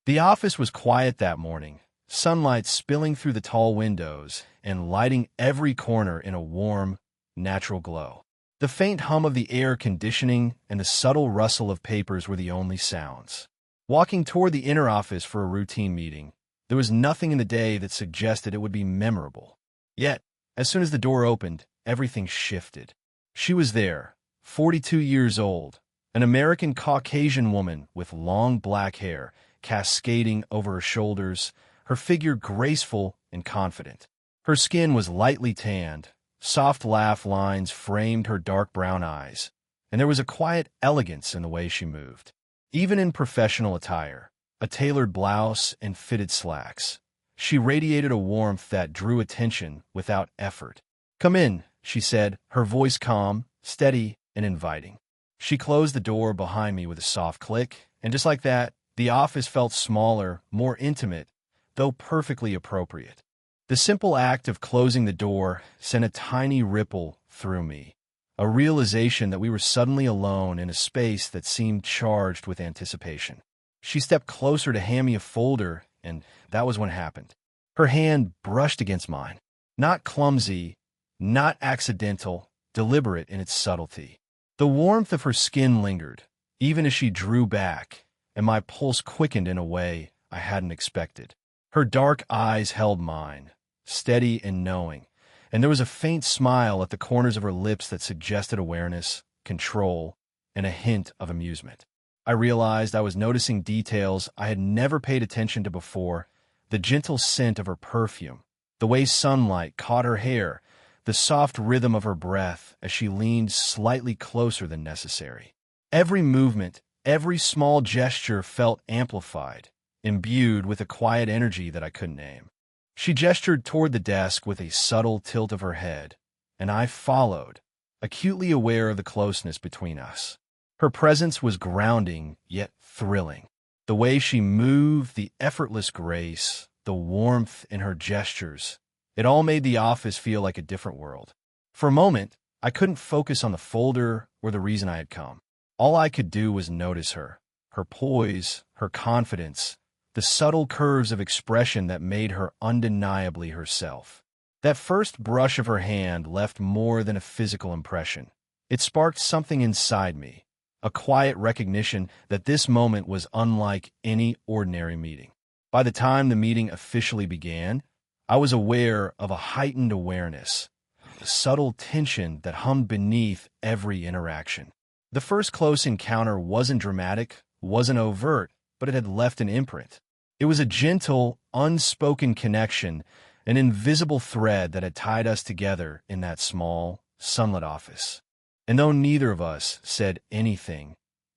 The office was quiet that morning, sunlight spilling through the tall windows and lighting every corner in a warm, natural glow. The faint hum of the air conditioning and the subtle rustle of papers were the only sounds. Walking toward the inner office for a routine meeting, there was nothing in the day that suggested it would be memorable. Yet, as soon as the door opened, everything shifted. She was there, 42 years old, an American Caucasian woman with long black hair cascading over her shoulders, her figure graceful and confident. Her skin was lightly tanned, soft laugh lines framed her dark brown eyes, and there was a quiet elegance in the way she moved. Even in professional attire, a tailored blouse and fitted slacks, she radiated a warmth that drew attention without effort. "Come in," she said, her voice calm, steady, and inviting. She closed the door behind me with a soft click, and just like that, the office felt smaller, more intimate, though perfectly appropriate. The simple act of closing the door sent a tiny ripple through me, a realization that we were suddenly alone in a space that seemed charged with anticipation. She stepped closer to hand me a folder, and that was when it happened. Her hand brushed against mine. Not clumsy, not accidental, deliberate in its subtlety. The warmth of her skin lingered, even as she drew back, and my pulse quickened in a way I hadn't expected. Her dark eyes held mine, steady and knowing, and there was a faint smile at the corners of her lips that suggested awareness, control, and a hint of amusement. I realized I was noticing details I had never paid attention to before: the gentle scent of her perfume, the way sunlight caught her hair, the soft rhythm of her breath as she leaned slightly closer than necessary. Every movement, every small gesture felt amplified, imbued with a quiet energy that I couldn't name. She gestured toward the desk with a subtle tilt of her head, and I followed, acutely aware of the closeness between us. Her presence was grounding, yet thrilling. The way she moved, the effortless grace, the warmth in her gestures, it all made the office feel like a different world. For a moment, I couldn't focus on the folder or the reason I had come. All I could do was notice her poise, her confidence, the subtle curves of expression that made her undeniably herself. That first brush of her hand left more than a physical impression. It sparked something inside me, a quiet recognition that this moment was unlike any ordinary meeting. By the time the meeting officially began, I was aware of a heightened awareness, a subtle tension that hummed beneath every interaction. The first close encounter wasn't dramatic, wasn't overt, but it had left an imprint. It was a gentle, unspoken connection, an invisible thread that had tied us together in that small, sunlit office. And though neither of us said anything,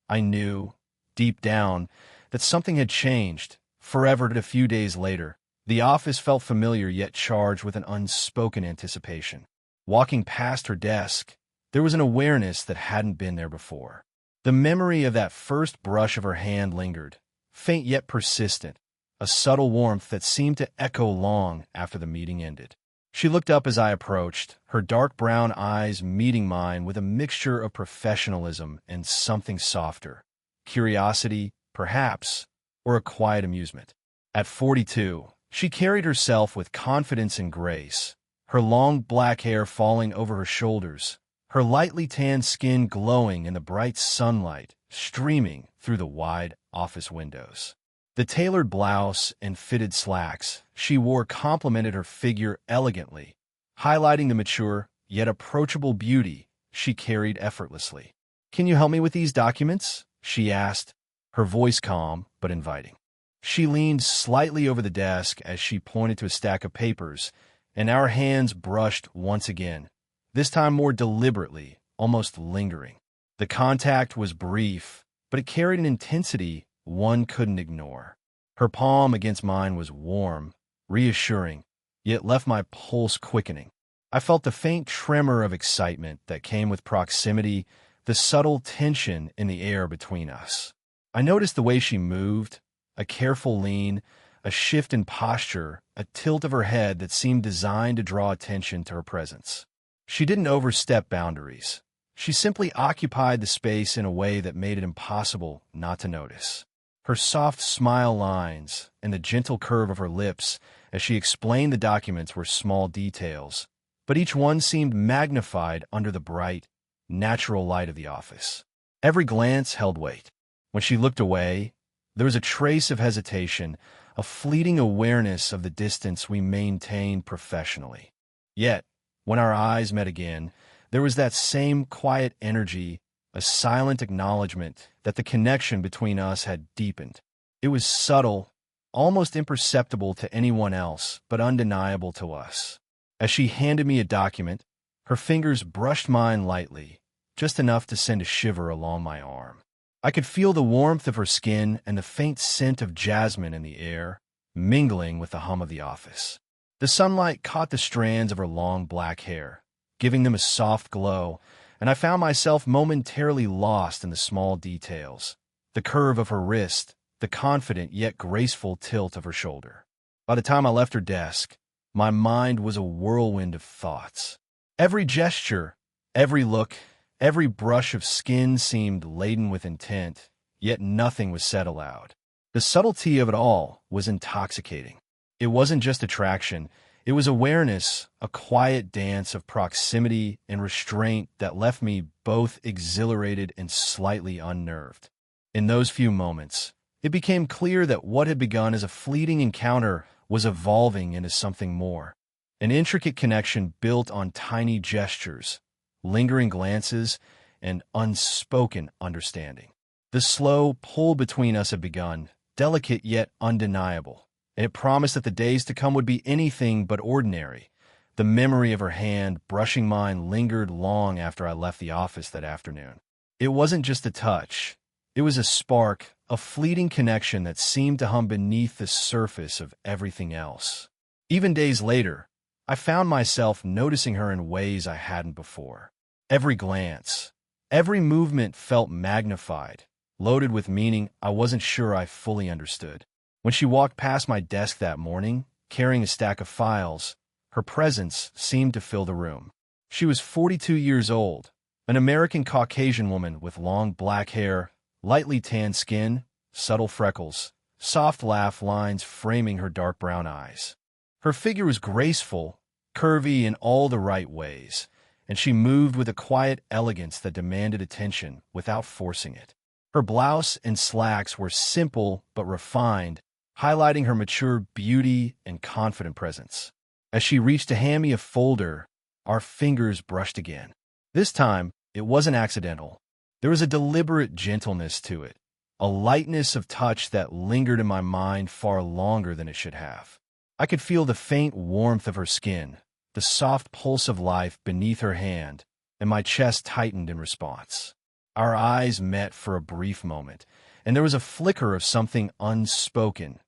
I knew, deep down, that something had changed. Forever. A few days later, the office felt familiar yet charged with an unspoken anticipation. Walking past her desk, there was an awareness that hadn't been there before. The memory of that first brush of her hand lingered, faint yet persistent, a subtle warmth that seemed to echo long after the meeting ended. She looked up as I approached, her dark brown eyes meeting mine with a mixture of professionalism and something softer. Curiosity, perhaps, or a quiet amusement. At 42, she carried herself with confidence and grace, her long black hair falling over her shoulders, her lightly tanned skin glowing in the bright sunlight streaming through the wide office windows. The tailored blouse and fitted slacks she wore complemented her figure elegantly, highlighting the mature yet approachable beauty she carried effortlessly. "Can you help me with these documents?" she asked, her voice calm but inviting. She leaned slightly over the desk as she pointed to a stack of papers, and our hands brushed once again, this time more deliberately, almost lingering. The contact was brief, but it carried an intensity one couldn't ignore. Her palm against mine was warm, reassuring, yet left my pulse quickening. I felt the faint tremor of excitement that came with proximity, the subtle tension in the air between us. I noticed the way she moved, a careful lean, a shift in posture, a tilt of her head that seemed designed to draw attention to her presence. She didn't overstep boundaries. She simply occupied the space in a way that made it impossible not to notice. her soft smile lines, and the gentle curve of her lips as she explained the documents were small details, but each one seemed magnified under the bright, natural light of the office. Every glance held weight. When she looked away, there was a trace of hesitation, a fleeting awareness of the distance we maintained professionally. Yet, when our eyes met again, there was that same quiet energy, a silent acknowledgement that the connection between us had deepened. It was subtle, almost imperceptible to anyone else, but undeniable to us. As she handed me a document, her fingers brushed mine lightly, just enough to send a shiver along my arm. I could feel the warmth of her skin and the faint scent of jasmine in the air, mingling with the hum of the office. The sunlight caught the strands of her long black hair, giving them a soft glow, and I found myself momentarily lost in the small details, the curve of her wrist, the confident yet graceful tilt of her shoulder. By the time I left her desk, my mind was a whirlwind of thoughts. Every gesture, every look, every brush of skin seemed laden with intent, yet nothing was said aloud. The subtlety of it all was intoxicating. It wasn't just attraction, it was awareness, a quiet dance of proximity and restraint that left me both exhilarated and slightly unnerved. In those few moments, it became clear that what had begun as a fleeting encounter was evolving into something more. An intricate connection built on tiny gestures, lingering glances, and unspoken understanding. The slow pull between us had begun, delicate yet undeniable, and it promised that the days to come would be anything but ordinary. The memory of her hand brushing mine lingered long after I left the office that afternoon. It wasn't just a touch. It was a spark, a fleeting connection that seemed to hum beneath the surface of everything else. Even days later, I found myself noticing her in ways I hadn't before. Every glance, every movement felt magnified, loaded with meaning I wasn't sure I fully understood. When she walked past my desk that morning, carrying a stack of files, her presence seemed to fill the room. She was 42 years old, an American Caucasian woman with long black hair, lightly tanned skin, subtle freckles, soft laugh lines framing her dark brown eyes. Her figure was graceful, curvy in all the right ways, and she moved with a quiet elegance that demanded attention without forcing it. Her blouse and slacks were simple but refined, highlighting her mature beauty and confident presence. As she reached to hand me a folder, our fingers brushed again. This time, it wasn't accidental. There was a deliberate gentleness to it, a lightness of touch that lingered in my mind far longer than it should have. I could feel the faint warmth of her skin, the soft pulse of life beneath her hand, and my chest tightened in response. Our eyes met for a brief moment, and there was a flicker of something unspoken,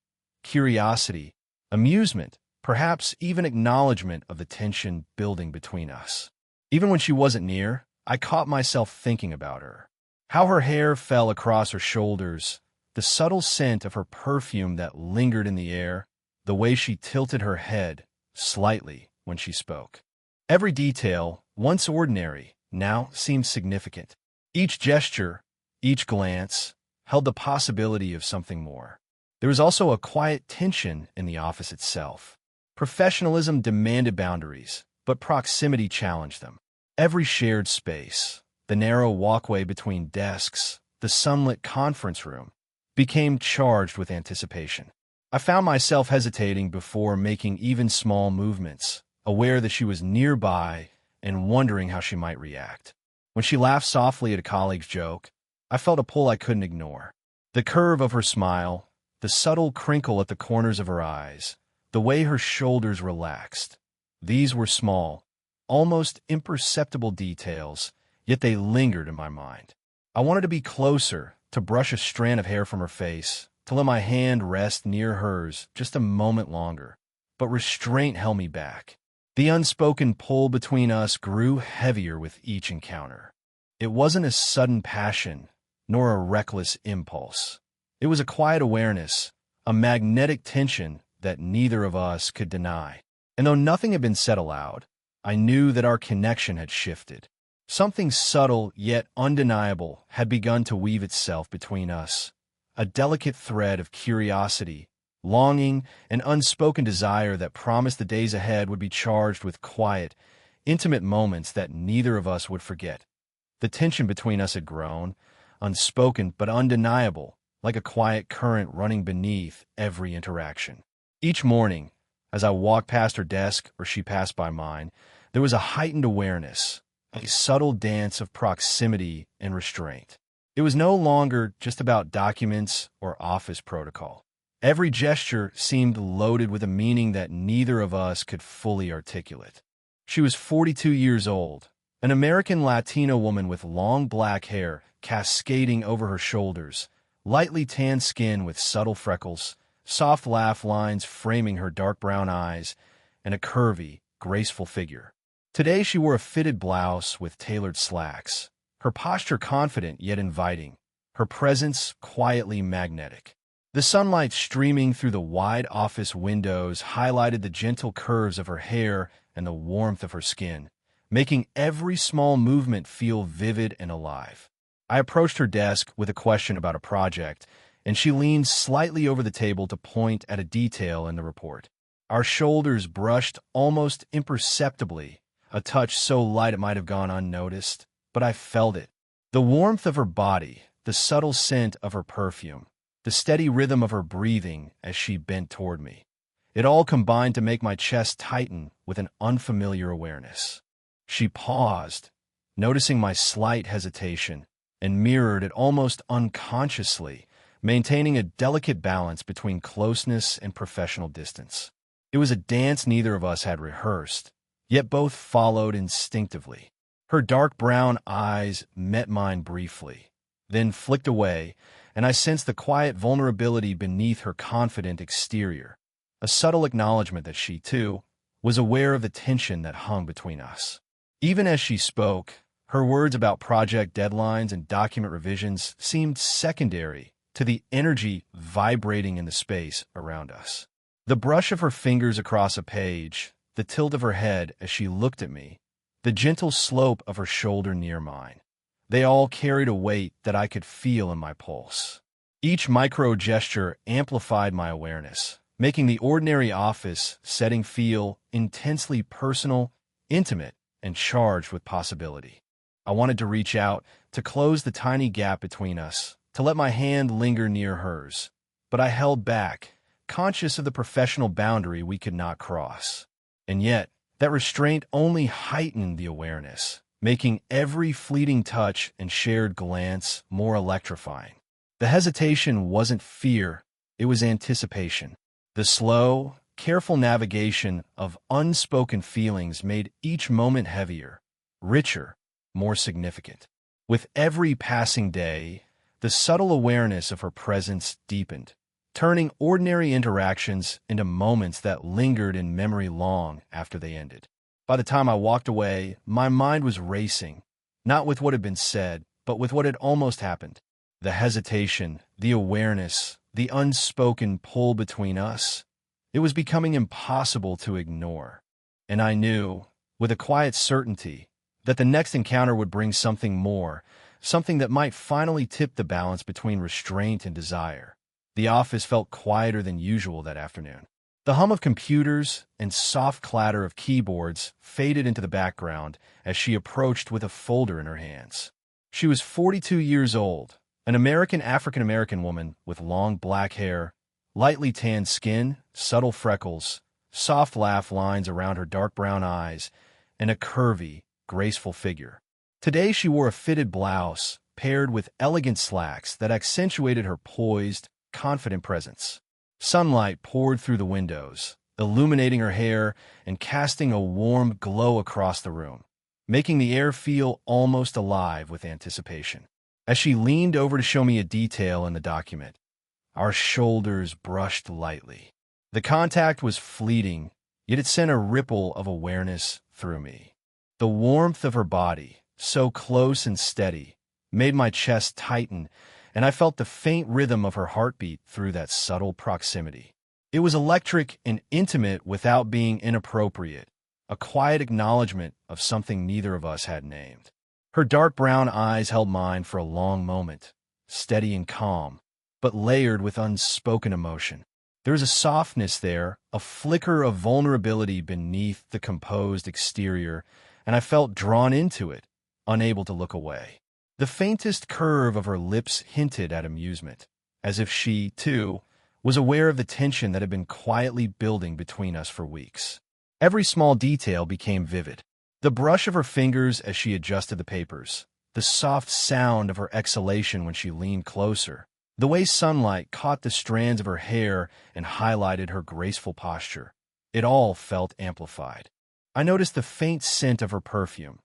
curiosity, amusement, perhaps even acknowledgement of the tension building between us. Even when she wasn't near, I caught myself thinking about her. How her hair fell across her shoulders, the subtle scent of her perfume that lingered in the air, the way she tilted her head slightly when she spoke. Every detail, once ordinary, now seemed significant. Each gesture, each glance, held the possibility of something more. There was also a quiet tension in the office itself. Professionalism demanded boundaries, but proximity challenged them. Every shared space, the narrow walkway between desks, the sunlit conference room, became charged with anticipation. I found myself hesitating before making even small movements, aware that she was nearby and wondering how she might react. When she laughed softly at a colleague's joke, I felt a pull I couldn't ignore. The curve of her smile, the subtle crinkle at the corners of her eyes, the way her shoulders relaxed. These were small, almost imperceptible details, yet they lingered in my mind. I wanted to be closer, to brush a strand of hair from her face, to let my hand rest near hers just a moment longer. But restraint held me back. The unspoken pull between us grew heavier with each encounter. It wasn't a sudden passion, nor a reckless impulse. It was a quiet awareness, a magnetic tension that neither of us could deny. And though nothing had been said aloud, I knew that our connection had shifted. Something subtle yet undeniable had begun to weave itself between us, a delicate thread of curiosity, longing, and unspoken desire that promised the days ahead would be charged with quiet, intimate moments that neither of us would forget. The tension between us had grown, unspoken but undeniable, like a quiet current running beneath every interaction. Each morning, as I walked past her desk or she passed by mine, there was a heightened awareness, a subtle dance of proximity and restraint. It was no longer just about documents or office protocol. Every gesture seemed loaded with a meaning that neither of us could fully articulate. She was 42 years old, an American Latino woman with long black hair cascading over her shoulders, lightly tanned skin with subtle freckles, soft laugh lines framing her dark brown eyes, and a curvy, graceful figure. Today she wore a fitted blouse with tailored slacks, her posture confident yet inviting, her presence quietly magnetic. The sunlight streaming through the wide office windows highlighted the gentle curves of her hair and the warmth of her skin, making every small movement feel vivid and alive. I approached her desk with a question about a project, and she leaned slightly over the table to point at a detail in the report. Our shoulders brushed almost imperceptibly, a touch so light it might have gone unnoticed, but I felt it. The warmth of her body, the subtle scent of her perfume, the steady rhythm of her breathing as she bent toward me. It all combined to make my chest tighten with an unfamiliar awareness. She paused, noticing my slight hesitation, and mirrored it almost unconsciously, maintaining a delicate balance between closeness and professional distance. It was a dance neither of us had rehearsed, yet both followed instinctively. Her dark brown eyes met mine briefly, then flicked away, and I sensed the quiet vulnerability beneath her confident exterior, a subtle acknowledgement that she, too, was aware of the tension that hung between us. Even as she spoke, her words about project deadlines and document revisions seemed secondary to the energy vibrating in the space around us. The brush of her fingers across a page, the tilt of her head as she looked at me, the gentle slope of her shoulder near mine. They all carried a weight that I could feel in my pulse. Each micro gesture amplified my awareness, making the ordinary office setting feel intensely personal, intimate, and charged with possibility. I wanted to reach out, to close the tiny gap between us, to let my hand linger near hers, but I held back, conscious of the professional boundary we could not cross. And yet, that restraint only heightened the awareness, making every fleeting touch and shared glance more electrifying. The hesitation wasn't fear, it was anticipation. The slow, careful navigation of unspoken feelings made each moment heavier, richer, more significant. With every passing day, the subtle awareness of her presence deepened, turning ordinary interactions into moments that lingered in memory long after they ended. By the time I walked away, my mind was racing, not with what had been said, but with what had almost happened. The hesitation, the awareness, the unspoken pull between us. It was becoming impossible to ignore. And I knew, with a quiet certainty, that the next encounter would bring something more, something that might finally tip the balance between restraint and desire. The office felt quieter than usual that afternoon. The hum of computers and soft clatter of keyboards faded into the background as she approached with a folder in her hands. She was 42 years old, an American African-American woman with long black hair, lightly tanned skin, subtle freckles, soft laugh lines around her dark brown eyes, and a curvy, graceful figure. Today she wore a fitted blouse paired with elegant slacks that accentuated her poised, confident presence. Sunlight poured through the windows, illuminating her hair and casting a warm glow across the room, making the air feel almost alive with anticipation. As she leaned over to show me a detail in the document, our shoulders brushed lightly. The contact was fleeting, yet it sent a ripple of awareness through me. The warmth of her body, so close and steady, made my chest tighten, and I felt the faint rhythm of her heartbeat through that subtle proximity. It was electric and intimate without being inappropriate, a quiet acknowledgement of something neither of us had named. Her dark brown eyes held mine for a long moment, steady and calm, but layered with unspoken emotion. There was a softness there, a flicker of vulnerability beneath the composed exterior, and I felt drawn into it, unable to look away. The faintest curve of her lips hinted at amusement, as if she, too, was aware of the tension that had been quietly building between us for weeks. Every small detail became vivid. The brush of her fingers as she adjusted the papers, the soft sound of her exhalation when she leaned closer, the way sunlight caught the strands of her hair and highlighted her graceful posture. It all felt amplified. I noticed the faint scent of her perfume,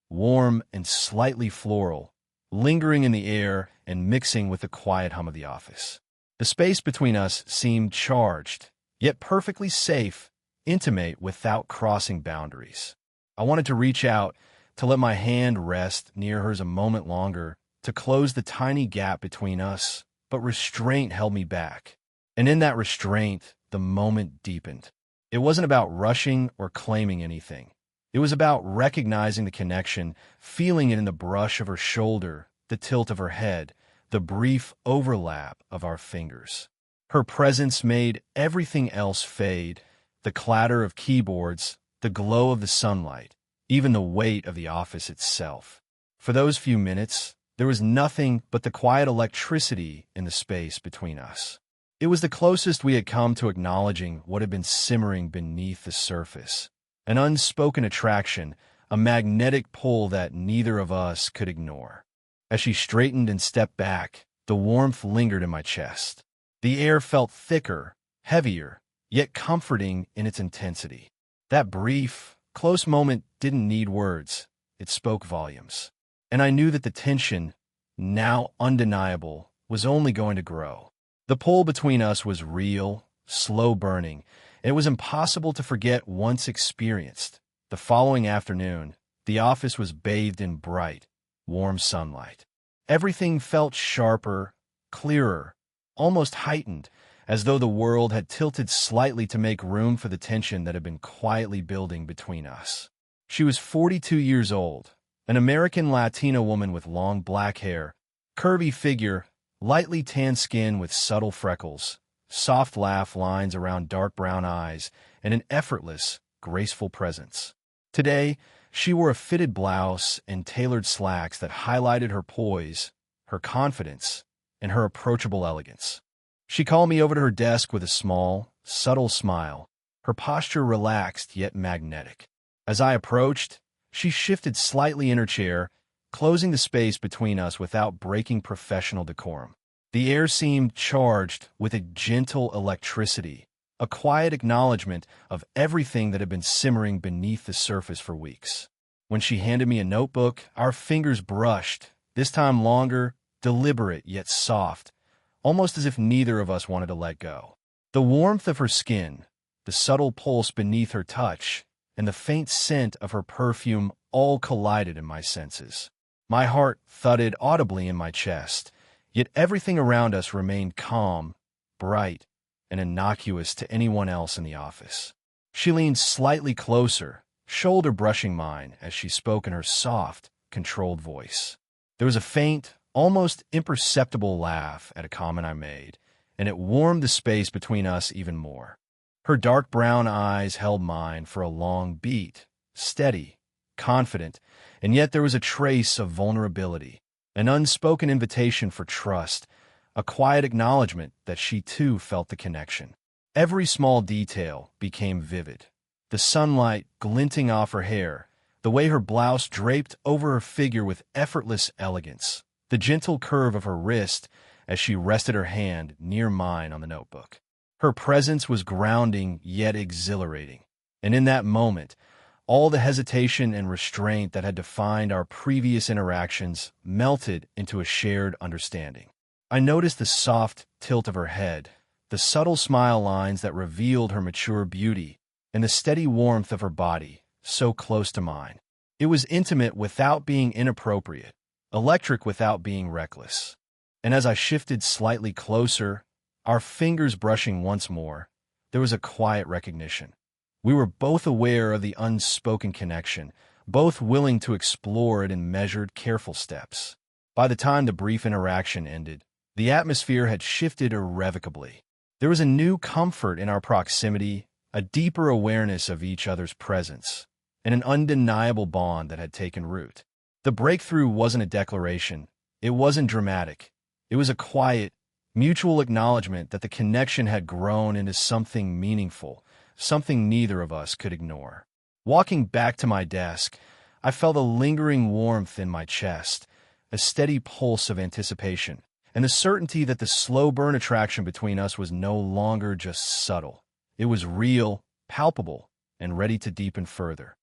warm and slightly floral, lingering in the air and mixing with the quiet hum of the office. The space between us seemed charged, yet perfectly safe, intimate without crossing boundaries. I wanted to reach out, to let my hand rest near hers a moment longer, to close the tiny gap between us, but restraint held me back. And in that restraint, the moment deepened. It wasn't about rushing or claiming anything. It was about recognizing the connection, feeling it in the brush of her shoulder, the tilt of her head, the brief overlap of our fingers. Her presence made everything else fade, the clatter of keyboards, the glow of the sunlight, even the weight of the office itself. For those few minutes, there was nothing but the quiet electricity in the space between us. It was the closest we had come to acknowledging what had been simmering beneath the surface. An unspoken attraction, a magnetic pull that neither of us could ignore. As she straightened and stepped back, the warmth lingered in my chest. The air felt thicker, heavier, yet comforting in its intensity. That brief, close moment didn't need words. It spoke volumes. And I knew that the tension, now undeniable, was only going to grow. The pull between us was real, slow burning, and it was impossible to forget once experienced. The following afternoon, the office was bathed in bright, warm sunlight. Everything felt sharper, clearer, almost heightened, as though the world had tilted slightly to make room for the tension that had been quietly building between us. She was 42 years old, an American Latina woman with long black hair, curvy figure, lightly tanned skin with subtle freckles, soft laugh lines around dark brown eyes, and an effortless, graceful presence. Today, she wore a fitted blouse and tailored slacks that highlighted her poise, her confidence, and her approachable elegance. She called me over to her desk with a small, subtle smile, her posture relaxed yet magnetic. As I approached, she shifted slightly in her chair, closing the space between us without breaking professional decorum. The air seemed charged with a gentle electricity, a quiet acknowledgement of everything that had been simmering beneath the surface for weeks. When she handed me a notebook, our fingers brushed, this time longer, deliberate yet soft, almost as if neither of us wanted to let go. The warmth of her skin, the subtle pulse beneath her touch, and the faint scent of her perfume all collided in my senses. My heart thudded audibly in my chest, yet everything around us remained calm, bright, and innocuous to anyone else in the office. She leaned slightly closer, shoulder brushing mine as she spoke in her soft, controlled voice. There was a faint, almost imperceptible laugh at a comment I made, and it warmed the space between us even more. Her dark brown eyes held mine for a long beat, steady, confident, and yet there was a trace of vulnerability, an unspoken invitation for trust, a quiet acknowledgement that she too felt the connection. Every small detail became vivid. The sunlight glinting off her hair, the way her blouse draped over her figure with effortless elegance, the gentle curve of her wrist as she rested her hand near mine on the notebook. Her presence was grounding yet exhilarating, and in that moment, all the hesitation and restraint that had defined our previous interactions melted into a shared understanding. I noticed the soft tilt of her head, the subtle smile lines that revealed her mature beauty, and the steady warmth of her body, so close to mine. It was intimate without being inappropriate, electric without being reckless. And as I shifted slightly closer, our fingers brushing once more, there was a quiet recognition. We were both aware of the unspoken connection, both willing to explore it in measured, careful steps. By the time the brief interaction ended, The atmosphere had shifted irrevocably. There was a new comfort in our proximity, a deeper awareness of each other's presence, and an undeniable bond that had taken root. The breakthrough wasn't a declaration. It wasn't dramatic. It was a quiet, mutual acknowledgement that the connection had grown into something meaningful, something neither of us could ignore. Walking back to my desk, I felt a lingering warmth in my chest, a steady pulse of anticipation, and the certainty that the slow-burn attraction between us was no longer just subtle. It was real, palpable, and ready to deepen further.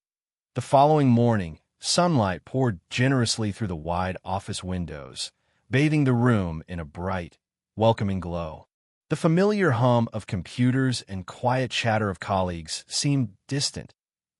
The following morning, sunlight poured generously through the wide office windows, bathing the room in a bright, welcoming glow. The familiar hum of computers and quiet chatter of colleagues seemed distant,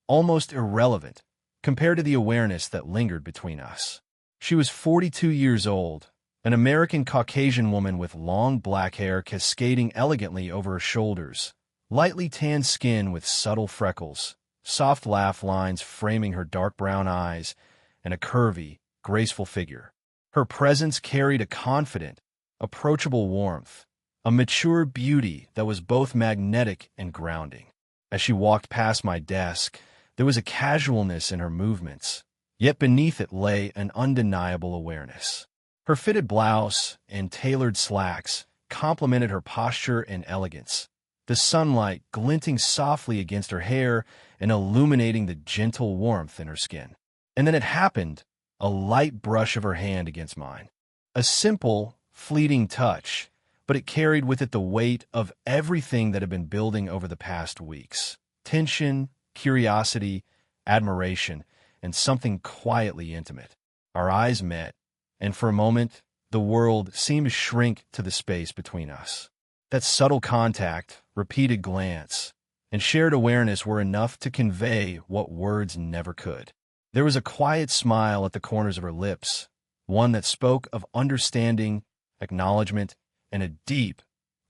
almost irrelevant, compared to the awareness that lingered between us. She was 42 years old, an American Caucasian woman with long black hair cascading elegantly over her shoulders, lightly tanned skin with subtle freckles, soft laugh lines framing her dark brown eyes, and a curvy, graceful figure. Her presence carried a confident, approachable warmth, a mature beauty that was both magnetic and grounding. As she walked past my desk, there was a casualness in her movements, yet beneath it lay an undeniable awareness. Her fitted blouse and tailored slacks complemented her posture and elegance, the sunlight glinting softly against her hair and illuminating the gentle warmth in her skin. And then it happened, a light brush of her hand against mine. A simple, fleeting touch, but it carried with it the weight of everything that had been building over the past weeks. Tension, curiosity, admiration, and something quietly intimate. Our eyes met, and for a moment, the world seemed to shrink to the space between us. That subtle contact, repeated glance, and shared awareness were enough to convey what words never could. There was a quiet smile at the corners of her lips, one that spoke of understanding, acknowledgement, and a deep,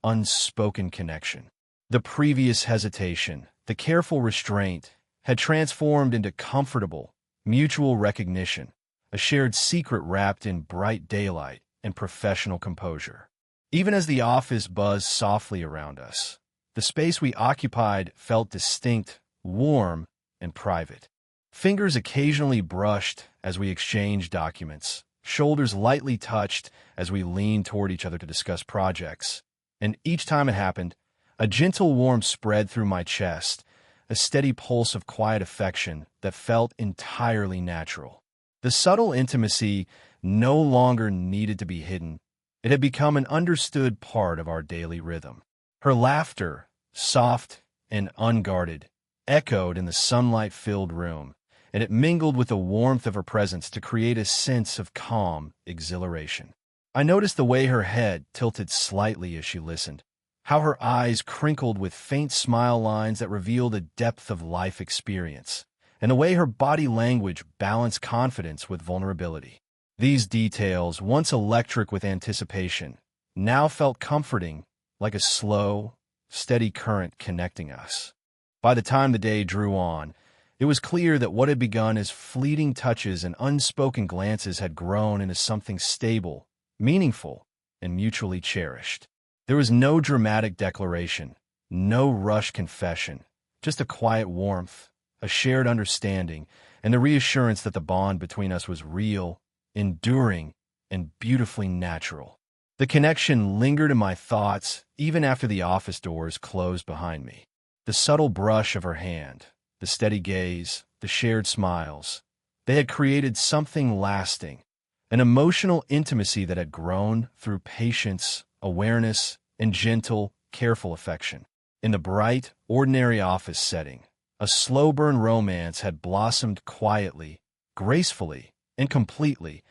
unspoken connection. The previous hesitation, the careful restraint, had transformed into comfortable, mutual recognition, a shared secret wrapped in bright daylight and professional composure. Even as the office buzzed softly around us, the space we occupied felt distinct, warm, and private. Fingers occasionally brushed as we exchanged documents, shoulders lightly touched as we leaned toward each other to discuss projects. And each time it happened, a gentle warmth spread through my chest, a steady pulse of quiet affection that felt entirely natural. The subtle intimacy no longer needed to be hidden. It had become an understood part of our daily rhythm. Her laughter, soft and unguarded, echoed in the sunlight-filled room, and it mingled with the warmth of her presence to create a sense of calm exhilaration. I noticed the way her head tilted slightly as she listened, how her eyes crinkled with faint smile lines that revealed a depth of life experience, and the way her body language balanced confidence with vulnerability. These details, once electric with anticipation, now felt comforting, like a slow, steady current connecting us. By the time the day drew on, it was clear that what had begun as fleeting touches and unspoken glances had grown into something stable, meaningful, and mutually cherished. There was no dramatic declaration, no rushed confession, just a quiet warmth, a shared understanding, and the reassurance that the bond between us was real, enduring, and beautifully natural. The connection lingered in my thoughts even after the office doors closed behind me. The subtle brush of her hand, the steady gaze, the shared smiles, they had created something lasting, an emotional intimacy that had grown through patience, awareness, and gentle, careful affection. In the bright, ordinary office setting, a slow-burn romance had blossomed quietly, gracefully, and completely,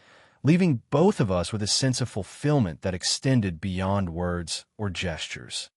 leaving both of us with a sense of fulfillment that extended beyond words or gestures.